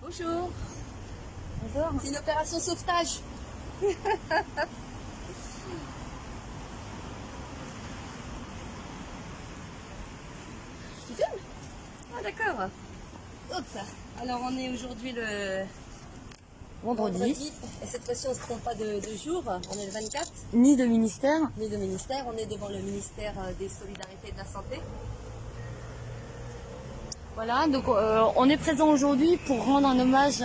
Bonjour. Bonjour. C'est une opération sauvetage. Tu filmes? Ah d'accord. Hop. Alors on est aujourd'hui le Vendredi. Et cette fois-ci on ne se trompe pas de jour. On est le 24. Ni de ministère. Ni de ministère. On est devant le ministère des Solidarités et de la Santé. Voilà, donc on est présent aujourd'hui pour rendre un hommage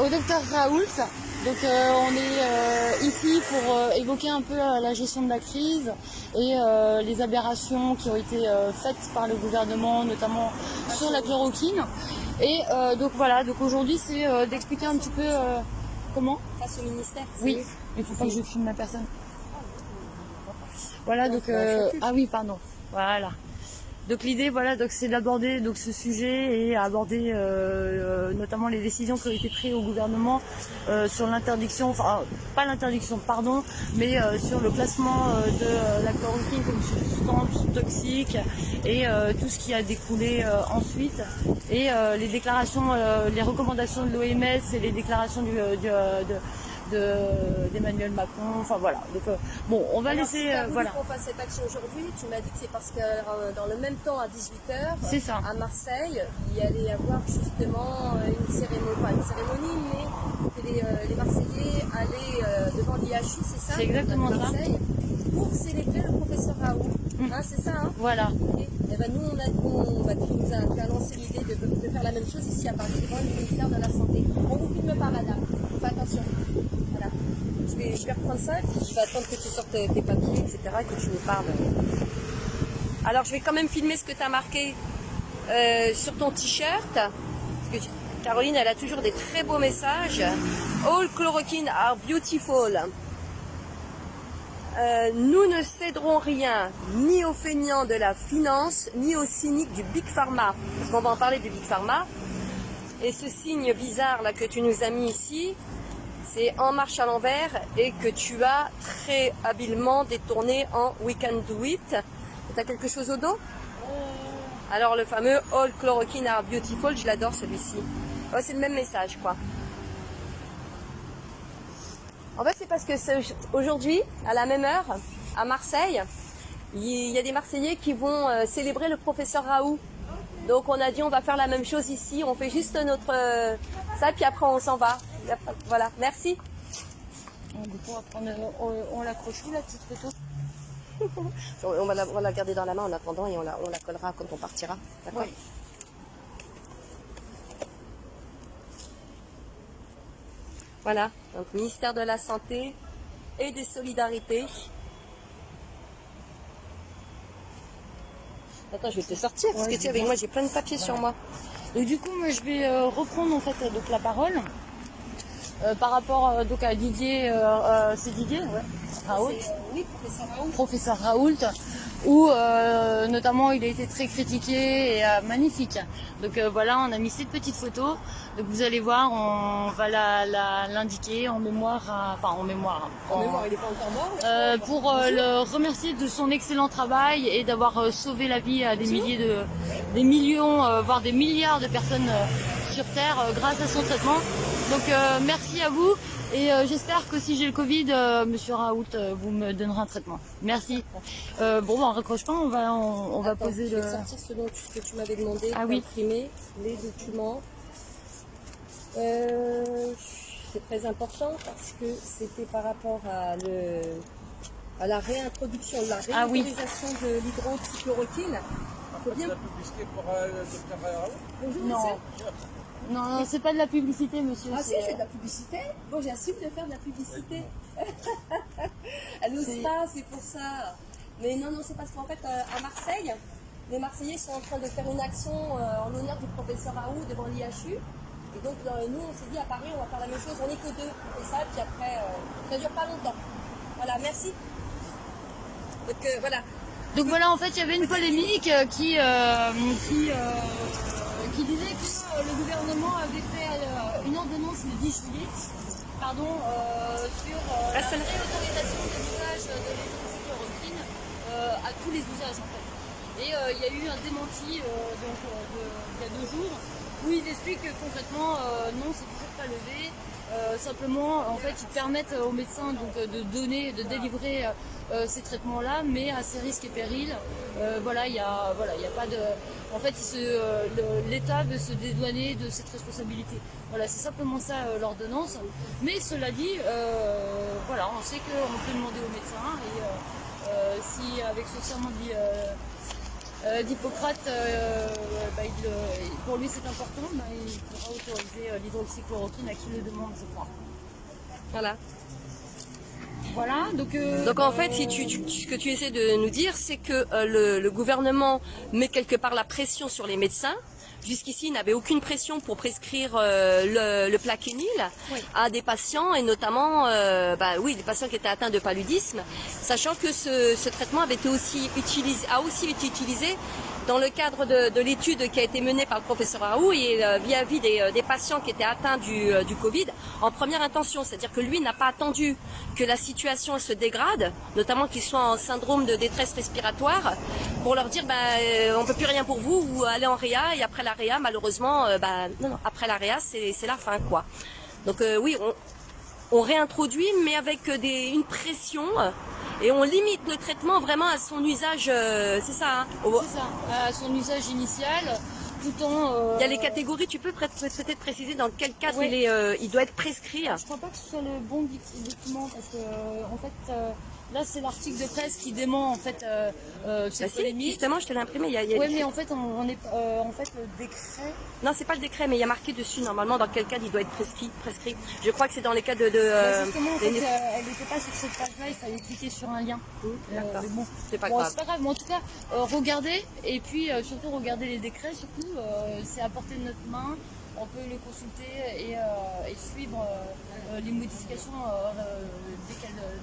au docteur Raoult. Donc on est ici pour évoquer un peu la gestion de la crise et les aberrations qui ont été faites par le gouvernement, notamment sur la chloroquine. Et donc voilà, donc aujourd'hui c'est d'expliquer un petit peu comment. Face au ministère. Oui, il ne faut pas que je filme la personne. Voilà, donc ah oui, pardon. Voilà. Donc l'idée, voilà, donc c'est d'aborder donc ce sujet et aborder notamment les décisions qui ont été prises au gouvernement sur l'interdiction, enfin pas l'interdiction, pardon, mais sur le classement de la chloroquine comme substance toxique et tout ce qui a découlé ensuite et les déclarations, les recommandations de l'OMS et les déclarations d'Emmanuel Macron, enfin voilà. Donc bon, on va laisser voilà. On fasse cette action aujourd'hui. Tu m'as dit que c'est parce que dans le même temps à 18h, C'est ça. À Marseille, il y allait y avoir justement une cérémonie, pas une cérémonie, mais que les Marseillais allaient devant l'IHU, c'est ça? C'est exactement ça. Pour célébrer le professeur Raoult. Hein, c'est ça, hein? Voilà. Okay. Et ben nous, tu as lancé l'idée de faire la même chose ici à Paris, devant le ministère de la Santé. On ne vous filme pas, madame. Faites attention. Voilà. Je vais reprendre ça et puis je vais attendre que tu sortes tes papiers, etc. et que tu nous parles. Alors, je vais quand même filmer ce que tu as marqué sur ton t-shirt. Caroline, elle a toujours des très beaux messages. All chloroquine are beautiful. Nous ne céderons rien, ni aux feignants de la finance, ni aux cyniques du Big Pharma. Parce qu'on va en parler du Big Pharma. Et ce signe bizarre là que tu nous as mis ici, c'est En Marche à l'envers et que tu as très habilement détourné en We Can Do It. Tu as quelque chose au dos? Alors le fameux All Chloroquine are beautiful, je l'adore celui-ci. Oh, c'est le même message quoi. En fait, c'est parce que aujourd'hui, à la même heure, à Marseille, il y a des Marseillais qui vont célébrer le professeur Raoult. Donc, on a dit, on va faire la même chose ici. On fait juste notre ça, puis après, on s'en va. Voilà, merci. On l'accroche où, la petite photo? on va la garder dans la main en attendant et on la collera quand on partira. D'accord? Oui. Voilà, donc ministère de la Santé et des Solidarités. Attends, je vais te sortir parce que tu sais, avec moi j'ai plein de papiers sur moi. Et du coup, moi, je vais reprendre en fait donc la parole par rapport donc à Didier, c'est Didier, ouais. Raoult. Oui, professeur Raoult, où notamment il a été très critiqué et magnifique. Donc voilà, on a mis cette petite photo. Donc vous allez voir, on va l'indiquer en mémoire, il n'est pas encore mort. Pour le remercier de son excellent travail et d'avoir sauvé la vie à des millions, voire des milliards de personnes sur Terre grâce à son traitement. Donc merci à vous. Et j'espère que si j'ai le Covid, monsieur Raoult, vous me donnerez un traitement. Merci. Bon, on raccroche pas, on va poser le... Je vais sortir ce que tu m'avais demandé pour imprimer, les documents. C'est très important parce que c'était par rapport à la réintroduction, la réutilisation de l'hydroxychloroquine. C'est la publicité pour le docteur Raoult? Bonjour, non. monsieur. Non, c'est pas de la publicité, monsieur. Ah si, c'est de la publicité. Bon, j'assume de faire de la publicité. Elle n'ose pas, c'est pour ça. Mais non, c'est parce qu'en fait, à Marseille, les Marseillais sont en train de faire une action en l'honneur du professeur Raoult devant l'IHU. Et donc, nous, on s'est dit à Paris, on va faire la même chose. On n'est que deux. On fait ça, puis après, ça ne dure pas longtemps. Voilà, merci. Donc, voilà. Donc voilà, en fait, il y avait une polémique qui disait que le gouvernement avait fait une ordonnance le 10 juillet sur la réautorisation de l'usage de l'hydroxychloroquine à tous les usages en fait. Et il y a eu un démenti il y a 2 jours où ils expliquent que concrètement, non, c'est toujours pas levé. Simplement, en fait, ils permettent aux médecins donc, de donner, de délivrer ces traitements-là, mais à ses risques et périls. Il y a pas de. En fait, l'État veut se dédouaner de cette responsabilité. Voilà, c'est simplement ça l'ordonnance. Mais cela dit, on sait qu'on peut demander aux médecins et si avec ce serment d'Hippocrate, pour lui c'est important, il pourra autoriser l'hydroxychloroquine à qui le demande, je crois. Voilà. Voilà, Donc en fait, ce que tu essaies de nous dire, c'est que le gouvernement met quelque part la pression sur les médecins. Jusqu'ici, il n'avait aucune pression pour prescrire le plaquenil à des patients, et notamment des patients qui étaient atteints de paludisme, sachant que ce traitement a aussi été utilisé dans le cadre de l'étude qui a été menée par le professeur Raoult et vis-à-vis des patients qui étaient atteints du Covid en première intention. C'est-à-dire que lui n'a pas attendu que la situation se dégrade, notamment qu'ils soient en syndrome de détresse respiratoire, pour leur dire on peut plus rien pour vous, vous allez en réa, et après la réa, malheureusement, après la réa, c'est la fin, quoi. Donc on réintroduit, mais avec une pression, et on limite le traitement vraiment à son usage, c'est ça, hein, c'est ça, à son usage initial, tout en... Il y a les catégories, tu peux peut-être préciser dans quel cadre il doit être prescrit. Je crois pas que ce soit le bon document, parce que en fait... Là, c'est l'article de presse qui dément en fait cette polémique. Justement, je te l'ai imprimé. Oui, mais en fait, on est en fait le décret. Non, c'est pas le décret, mais il y a marqué dessus normalement dans quel cadre il doit être prescrit. Je crois que c'est dans les cas de. Justement, en fait, elle n'était pas sur cette page-là. Il fallait cliquer sur un lien. Mais bon, c'est pas grave. grave. C'est pas grave, mais en tout cas, regardez et puis surtout regardez les décrets. Surtout, c'est à portée de notre main. On peut les consulter et suivre les modifications dès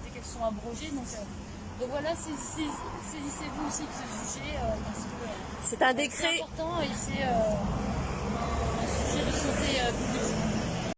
qu'elles sont abrogées. Donc voilà, saisissez-vous aussi de ce sujet parce que c'est un décret. C'est important et c'est un sujet de santé publique.